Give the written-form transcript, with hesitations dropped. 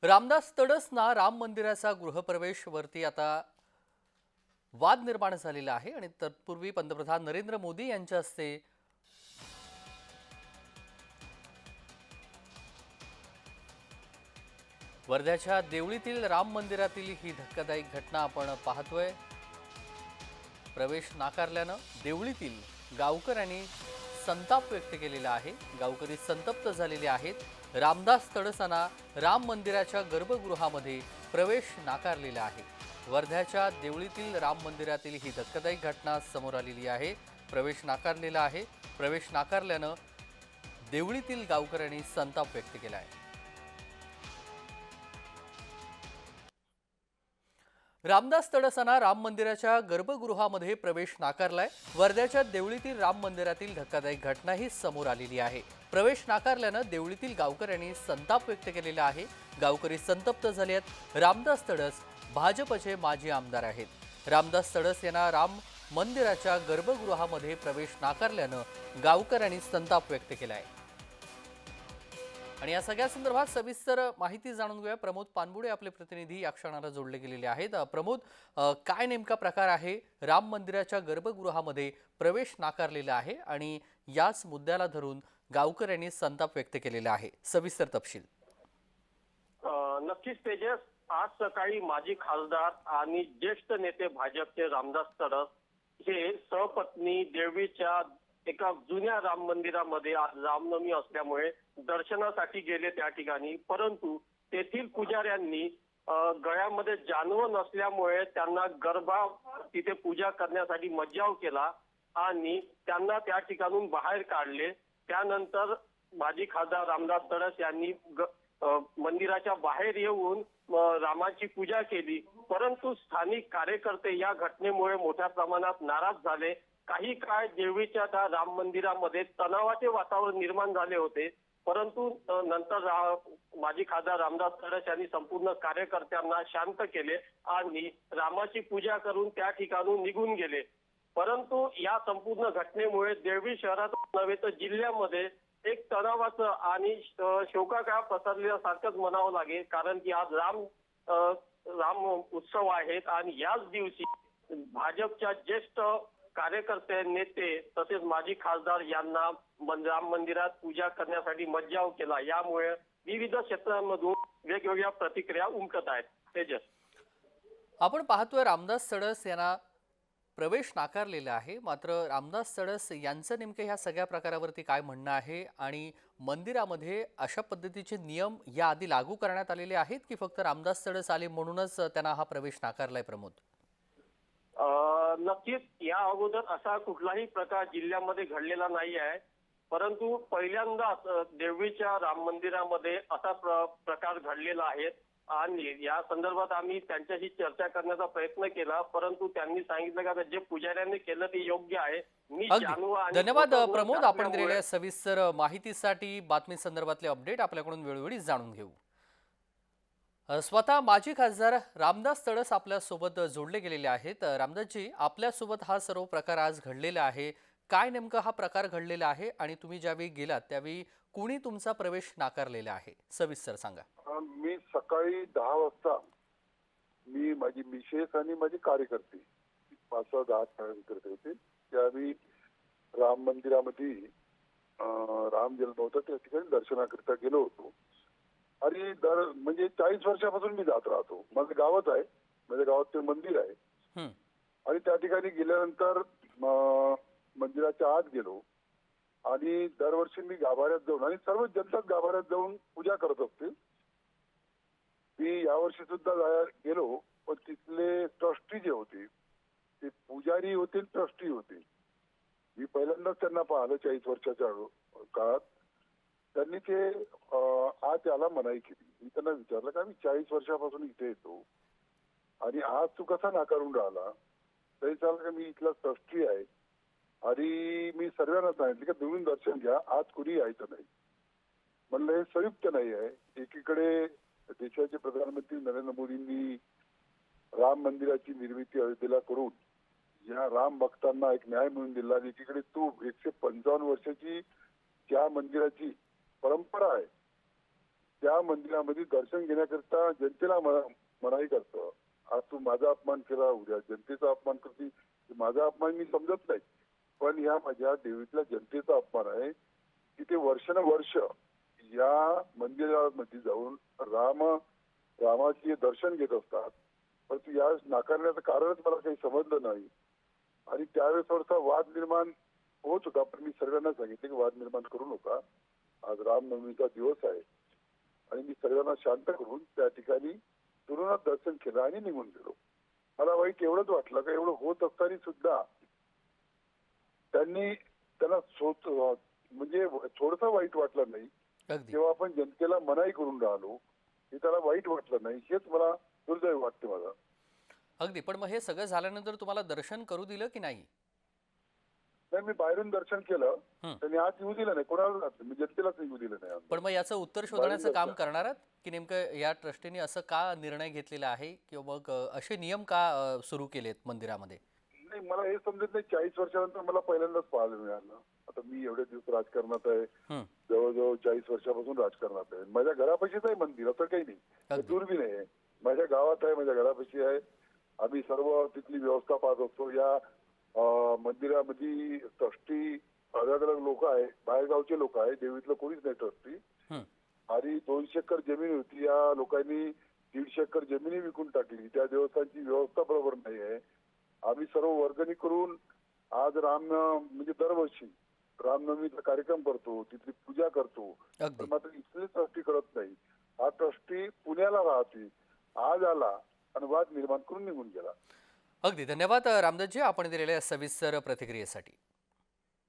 रामदास तडसना राम मंदिराचा गृहप्रवेश वरती आता वाद निर्माण झालेला आहे आणि तत्पूर्वी पंतप्रधान नरेंद्र मोदी यांच्या हस्ते वर्ध्याच्या देवळीतील राम मंदिरातील ही धक्कादायक घटना आपण पाहतोय। प्रवेश नाकारल्यानं देवळीतील गावकऱ्यांनी संताप व्यक्त केलेला आहे। गावकरी संतप्त झालेले आहेत। रामदास तडसांना राम मंदिराच्या गर्भगृहामध्ये प्रवेश नाकारलेला आहे। वर्ध्याच्या देवळीतील राम मंदिरातील ही धक्कादायक घटना समोर आलेली आहे। प्रवेश नाकारलेला आहे। प्रवेश नाकारल्यानं देवळीतील गावकऱ्यांनी संताप व्यक्त केला आहे। रामदास तडसांना राम मंदिराच्या गर्भगृहामध्ये प्रवेश नाकारलाय। वर्ध्याच्या देवळीतील राम मंदिरातील धक्कादायक घटना ही समोर आलेली आहे। प्रवेश नाकारल्यानं देवळीतील गावकऱ्यांनी संताप व्यक्त केलेला आहे। गावकरी संतप्त झाले आहेत। रामदास तडस भाजपचे माजी आमदार आहेत। रामदास तडस यांना राम मंदिराच्या गर्भगृहामध्ये प्रवेश नाकारल्यानं गावकऱ्यांनी संताप व्यक्त केलाय। आणि या सगळ्या संदर्भात सविस्तर माहिती जाणून घेऊया। प्रमोद पानबुडे आपले प्रतिनिधी या क्षणाला जोडले गेलेले आहेत। प्रमोद, काय नेमका प्रकार आहे? राम मंदिराच्या गर्भगृहामध्ये प्रवेश नाकारलेला आहे आणि याच मुद्द्याला धरून गावकऱ्यांनी संताप व्यक्त केलेला आहे। सविस्तर तपशील। नक्कीच तेजस, आज सकाळी माजी खासदार आणि ज्येष्ठ नेते भाजपचे रामदास तडस हे सहपत्नी देवळीच्या एका जुन्या राम मंदिरामध्ये आज रामनवमी असल्यामुळे दर्शनासाठी गेले त्या ठिकाणी, परंतु तेथील पुजाऱ्यांनी गळ्यामध्ये जानवं नसल्यामुळे त्यांना तिथे पूजा करण्यासाठी मज्जाव केला आणि त्यांना त्या ठिकाणून बाहेर काढले। त्यानंतर माजी खासदार रामदास तडस यांनी मंदिराच्या बाहेर येऊन रामाची पूजा केली, परंतु स्थानिक कार्यकर्ते या घटनेमुळे मोठ्या प्रमाणात नाराज झाले। काही काळ देवळीच्या त्या राम मंदिरामध्ये तणावाचे वातावरण निर्माण झाले होते, परंतु नंतर माजी खासदार रामदास तडस यांनी संपूर्ण कार्यकर्त्यांना शांत केले आणि रामाची पूजा करून त्या ठिकाणून निघून गेले। परंतु या संपूर्ण घटनेमुळे देवळी शहरात नव्हे तर जिल्ह्यामध्ये एक तणावाचं आणि शोकाकाळ पसरल्यासारखंच म्हणावं लागेल, कारण की आज राम उत्सव आहेत आणि याच दिवशी भाजपच्या ज्येष्ठ कार्यकर्ते, नेते तसेच माजी खासदार यांना राम मंदिरात पूजा करण्यासाठी मज्जाव केला। यामुळे विविध क्षेत्रांमधून वेगवेगळ्या प्रतिक्रिया उमटत आहेत। तेजस, आपण पाहतोय रामदास तडस यांना प्रवेश नाकारलेला आहे, मात्र रामदास तडस यांचं नेमकं ह्या सगळ्या प्रकारावरती काय म्हणणं आहे आणि मंदिरामध्ये अशा पद्धतीचे नियम याआधी लागू करण्यात आलेले आहेत की फक्त रामदास तडस आले म्हणूनच त्यांना हा प्रवेश नाकारलाय? प्रमोद, नक्कीच या अगोदर असा कुठलाही प्रकार जिल्ह्यामध्ये घडलेला नाही आहे, परंतु पहिल्यांदाच देवळीच्या राम मंदिरामध्ये असा प्रकार घडलेला आहे आणि या संदर्भात आम्ही त्यांच्याशी चर्चा करण्याचा प्रयत्न केला, परंतु त्यांनी सांगितलं की जे पुजाऱ्यांनी केलं ते योग्य आहे। मी धन्यवाद प्रमोद, आपण दिलेल्या सविस्तर माहितीसाठी। बातमी संदर्भातले अपडेट आपल्याकडून वेळोवेळी जाणून घेऊ। स्वतः माजी खासदार रामदास तडस आपल्या सोबत जोडले गेलेले आहेत। रामदासजी, आपल्या सोबत हा सर्व प्रकार आज घडलेला आहे, काय नेमका हा प्रकार घडलेला आहे आणि तुम्ही ज्यावेळी गेलात त्यावेळी कुणी तुमचा प्रवेश नाकारलेला आहे? सविस्तर सांगा। मी सकाळी 10 वाजता माझी मिसेस आणि माझे कार्यकर्ते 5-10 कार्यकर्ते होते, त्यावेळी राम मंदिरामध्ये राम जन्म होता त्या ठिकाणी दर्शनाकरिता गेलो होतो। आणि म्हणजे 40 वर्षापासून मी जात राहतो। माझं गावात आहे, माझ्या गावात ते मंदिर आहे आणि त्या ठिकाणी गेल्यानंतर मंदिराच्या आत गेलो आणि दरवर्षी मी गाभाऱ्यात जाऊन आणि सर्व जनता गाभाऱ्यात जाऊन पूजा करत असते। मी यावर्षी सुद्धा गेलो, पण तिथले ट्रस्टी जे होते ते पुजारी होते, ट्रस्टी होते। मी पहिल्यांदाच त्यांना पाहिलं 40 वर्षाच्या काळात। त्यांनी ते आज याला मनाई केली। मी त्यांना विचारलं का मी 40 वर्षापासून इथे येतो आणि आज तू कसा नाकारून राहिला? तरी सांगितलं का मी इथला ट्रस्टी आहे आणि मी सर्वांना सांगितलं की तुम्ही दर्शन घ्या, आज कुणी यायचं नाही। म्हणलं हे संयुक्त नाही आहे। एकीकडे देशाचे प्रधानमंत्री नरेंद्र मोदींनी राम मंदिराची निर्मिती अयोध्येला करून या राम भक्तांना एक न्याय मिळवून दिला आणि एकीकडे तू 155 वर्षाची ज्या मंदिराची परंपरा आहे त्या मंदिरामध्ये दर्शन घेण्याकरिता जनतेला मनाई करतं. आज तू माझा अपमान केला, उद्या जनतेचा अपमान करते. माझा अपमान मी समजत नाही, पण या माझ्या देवीतल्या जनतेचा अपमान आहे की ते वर्षानुवर्ष या मंदिरामध्ये जाऊन रामाचे दर्शन घेत असतात. परंतु या नाकारण्याचं कारणच मला काही समजलं नाही. आणि त्यावेळेस थोडासा वाद निर्माण होत होता, पण मी सर्वांना सांगितले की वाद निर्माण करू नका. आज रामनवमीचा दिवस आहे आणि मी सर्वांना शांत करून त्या ठिकाणी तुरुणात दर्शन केलं आणि निघून गेलो. मला वाईट एवढंच वाटलं का एवढं होत असताना सुद्धा त्यांना म्हणजे थोडंसं वाईट वाटलं नाही. अगदी जेव्हा आपण जनतेला मनाई करून राहिलो हे त्याला वाईट वाटलं नाही, हेच मला दुर्दैव वाटते माझं. अगदी. पण मग हे सगळं झाल्यानंतर तुम्हाला दर्शन करू दिलं की नाही? नाही, मी बाहेरून दर्शन केलं, हं. त्यांनी आत येऊ दिलं नाही, कोणाला मी जनतेलाच येऊ दिलं नाही आत. पण मग याचं उत्तर शोधण्याचं काम करणार आहात की नेमकं या ट्रस्टीने असं का निर्णय घेतलेला आहे किंवा मग असे नियम का सुरू केलेत मंदिरामध्ये? नाही, मला हे समजत नाही. 40 वर्षानंतर मला पहिल्यांदाच पाहायला मिळालं. आता मी एवढे दिवस राजकारणात आहे, हं. जवळजवळ 40 वर्षापासून राजकारणात आहे. माझ्या घरापाशीच आहे मंदिर, असं काही नाही. अगदी. दूर बी नाही आहे, माझ्या गावात आहे, माझ्या घरापाशी आहे. आम्ही सर्व तिथली व्यवस्था पाहत असतो. या मंदिरामध्ये ट्रस्टी अलग अलग लोक आहे, बाहेरगावचे लोक आहे, देवीतलं कोणीच नाही ट्रस्टी. हं. आणि 200 एकर जमीन होती, या लोकांनी 150 एकर जमिनी विकून टाकली. त्या देवस्थानची व्यवस्था बरोबर नाही आहे. आम्ही सर्व वर्गणी करून आज म्हणजे दरवर्षी रामनवमीचा कार्यक्रम करतो, तिथली पूजा करतो. अगदी. पण मात्र इथले ट्रस्टी करत नाही. हा ट्रस्टी पुण्याला राहते, आज आला आणि वाद निर्माण करून निघून गेला. अगदी. धन्यवाद रामदासजी, आपण दिलेल्या सविस्तर प्रतिक्रियेसाठी.